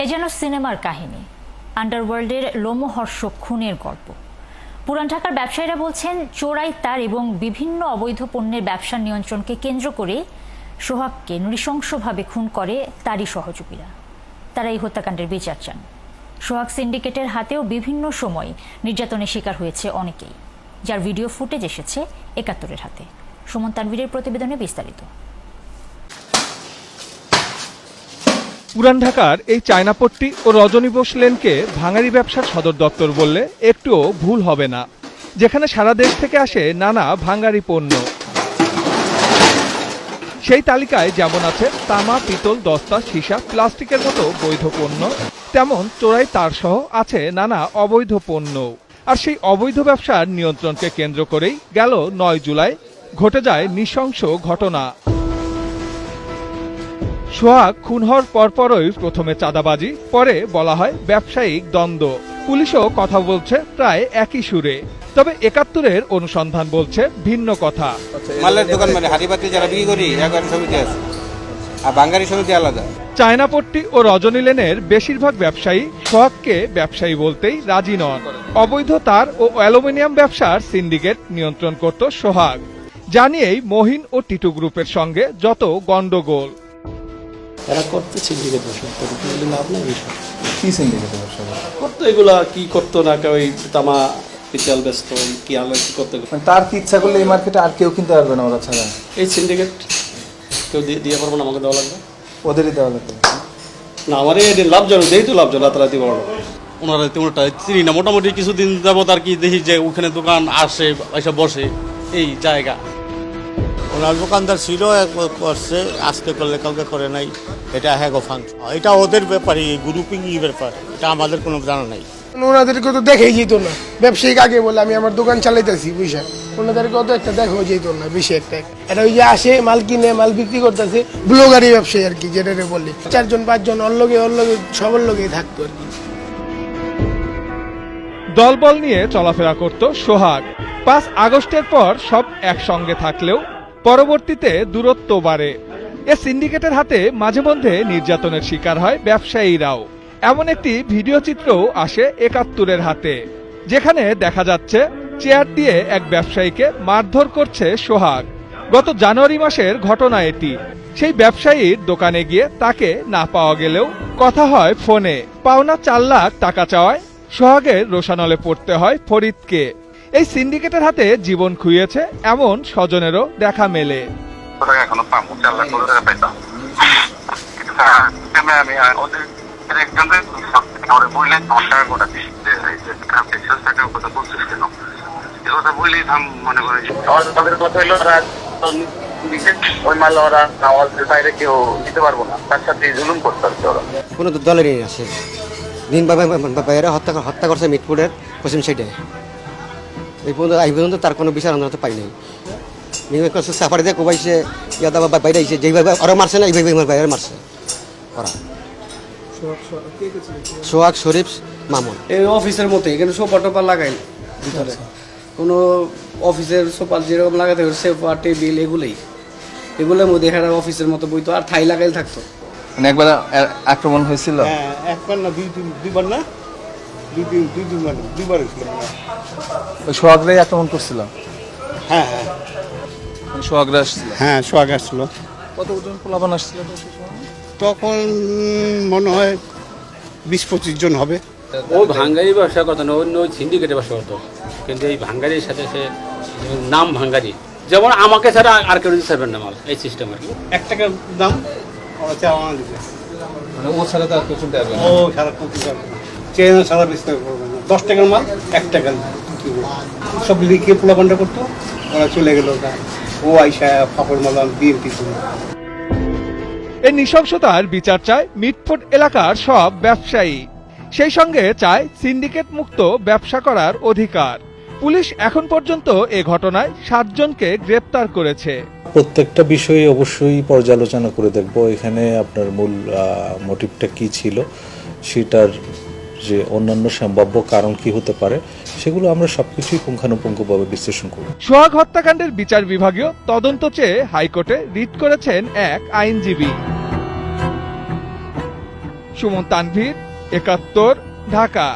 এ যেন সিনেমার কাহিনী, আন্ডারওয়ার্ল্ডের লোমহর্ষক খুনের গল্প। পুরান ঢাকার ব্যবসায়ীরা বলছেন, চোরাই তার এবং বিভিন্ন অবৈধ পণ্যের ব্যবসার নিয়ন্ত্রণকে কেন্দ্র করে সোহাগকে নৃশংসভাবে খুন করে তারই সহযোগীরা। তারা এই হত্যাকাণ্ডের বিচার চান। সোহাগ সিন্ডিকেটের হাতেও বিভিন্ন সময় নির্যাতনের শিকার হয়েছে অনেকেই, যার ভিডিও ফুটেজ এসেছে ৭১-এর হাতে। সুমন তানভীরের প্রতিবেদনে বিস্তারিত। পুরান ঢাকার এই চায়নাপট্টি ও রজনী বোস লেনকে ভাঙারি ব্যবসার সদর দপ্তর বললে একটুও ভুল হবে না, যেখানে সারা দেশ থেকে আসে নানা ভাঙারি পণ্য। সেই তালিকায় যেমন আছে তামা, পিতল, দস্তা, সীসা, প্লাস্টিকের মতো বৈধ পণ্য, তেমন চোরাই তারসহ আছে নানা অবৈধ পণ্য। আর সেই অবৈধ ব্যবসার নিয়ন্ত্রণকে কেন্দ্র করেই গেল ৯ জুলাই ঘটে যায় নৃশংস ঘটনা। সোহাগ খুন হওয়ার পরপরই প্রথমে চাঁদাবাজি, পরে বলা হয় ব্যবসায়িক দ্বন্দ্ব। পুলিশও কথা বলছে প্রায় একই সুরে, তবে ৭১-এর অনুসন্ধান বলছে ভিন্ন কথা। মালের দোকান মানে হাড়িবাতি যারা বিক্রি করি একবারে সমিতি আছে, আর বাঙালি সমিতি আলাদা। চায়নাপট্টি ও রজনী লেনের বেশিরভাগ ব্যবসায়ী সোহাগকে ব্যবসায়ী বলতেই রাজি নন। অবৈধ তার ও অ্যালুমিনিয়াম ব্যবসার সিন্ডিকেট নিয়ন্ত্রণ করত সোহাগ। জানিয়েই মহিন ও টিটু গ্রুপের সঙ্গে যত গন্ডগোল। এরা করতে সিন্ডিকেট ব্যবসা করতে লাভ নেই। কি সিন্ডিকেট ব্যবসা করতো এগুলা কি করতো না কেউ, এই তামা পিতল ব্যস্ত কি আলাদা কি করতে, তার কি ইচ্ছা করলে এই মার্কেটে আর কেউ কিনতে পারবে না ওরা ছাড়া? এই সিন্ডিকেট কেউ দিয়ে পারবো না, আমাকে দেওয়া লাগবে, ওদেরই দেওয়া লাগবে না। আমার এই লাভজনক, যেহেতু লাভজনক রাতারাতি বড় ওনারা তেমনটা চিনি না। মোটামুটি কিছুদিন যাবত আর কি দেখি যে ওখানে দোকান আসে, এসব বসে এই জায়গা। ওনার দোকানদার ছিল, করছে, আজকে করলে কালকে করে নাই, এটা হ্যাগো ফাংশন, এটা ওদের ব্যাপারে, গ্রুপিং ব্যাপার, এটা আমাদের কোনো জানা নাই। ওনাদেরকে তো দেখেই যেত না, ব্যবসায়িক আগে বলে আমি আমার দোকান চালাইতেছি বুঝা, ওনাদেরকে তো একটা দেখাও যেত না বেশি একটা। এটা ওই যে আসে মাল কিনে মাল বিক্রি করতেছে, ব্লগারি ব্যবসায়ী আর কি, যেটা বলে ৪-৫ অল্লগে সবার লগেই থাকতো আর কি। দলবল নিয়ে চলাফেরা করত সোহাগ। ৫ আগস্টের পর সব একসঙ্গে থাকলেও পরবর্তীতে দূরত্ব বাড়ে। এ সিন্ডিকেটের হাতে মাঝে মধ্যে নির্যাতনের শিকার হয় ব্যবসায়ীরাও। এমন একটি ভিডিও চিত্রও আসে ৭১-এর হাতে, যেখানে দেখা যাচ্ছে চেয়ার দিয়ে এক ব্যবসায়ীকে মারধর করছে সোহাগ। গত জানুয়ারি মাসের ঘটনা এটি। সেই ব্যবসায়ীর দোকানে গিয়ে তাকে না পাওয়া গেলেও কথা হয় ফোনে। পাওনা ৪ লাখ টাকা চাওয়ায় সোহাগের রোষানলে পড়তে হয় ফরিদকে। এই সিন্ডিকেটের হাতে জীবন খুইয়েছে এমন স্বজনেরও দেখা মেলে। কোনো দলেরই আসে দিন বাইরে হত্যা করছে মিটপুরের পশ্চিম সাইডে। এই পর্যন্ত তার কোনো বিচার আমরা তো পাই নাই। সাফারি দিয়ে কোবাইছে, ইয়াদা বাইরে আইছে, যেইভাবে ওরা মারছে না এইভাবে বাইরে মারছে ওরা। সোহাগ, শরীফ, মামুন। এই অফিসের মতো এখানে সোফা টোপা লাগাই ভিতরে, কোনো অফিসের সোফা যেরকম লাগাতে হবে, সোফা টেবিল এগুলোর মধ্যে এখানে অফিসের মতো বইতো, আর ঠাই লাগাইল থাকতো। মানে একবার আক্রমণ হয়েছিল? হ্যাঁ, একবার না দুইবার না দুইবার হয়েছিল। ওই সোহাগরাই আক্রমণ করছিল? হ্যাঁ সোহাগরা আসছিল? হ্যাঁ, সোহাগ আসছিল। কতজন পোলাপান আসছিল তখন? মনে হয় ২০-২৫ জন হবে। ও ভাঙ্গারি ব্যবসা করতো না, অন্য সিন্ডিকেটের ব্যবসা করতো, কিন্তু এই ভাঙ্গারির সাথে সে নাম ভাঙ্গারি, যেমন আমাকে ছাড়া আর কেউ দিতে পারবেন না মাল, এই সিস্টেম আর কি। ১ টাকার দাম মানে ও ছাড়া তো আর কেউ শুনতে পারবে না। ও সারা চেন সারা বিস্তার করবে না। ১০ টাকার মাল ১ টাকা সব লিখে পোলাপানটা করতো, ওরা চলে গেল। ও আইসা ফাপড় মালাম বিএনপি। এই নৃশংসতার বিচার চায় মিটফোর্ড এলাকার সব ব্যবসায়ী। সেই সঙ্গে চায় সিন্ডিকেট মুক্ত ব্যবসা করার অধিকার। পুলিশ এখন পর্যন্ত এ ঘটনায় ৭ জনকে গ্রেপ্তার করেছে। প্রত্যেকটা বিষয়ে অবশ্যই পর্যালোচনা করে দেখব, এখানে আপনার মূল মোটিভটা কি ছিল, সেটার যে অন্যান্য সম্ভাব্য কারণ কি হতে পারে, সেগুলো আমরা সবকিছুই পুঙ্খানুপুঙ্খভাবে বিশ্লেষণ করব। সোহাগ হত্যাকাণ্ডের বিচার বিভাগীয় তদন্ত চেয়ে হাইকোর্টে রিট করেছেন এক আইনজীবী। সুমন তানভীর, ৭১, ঢাকা।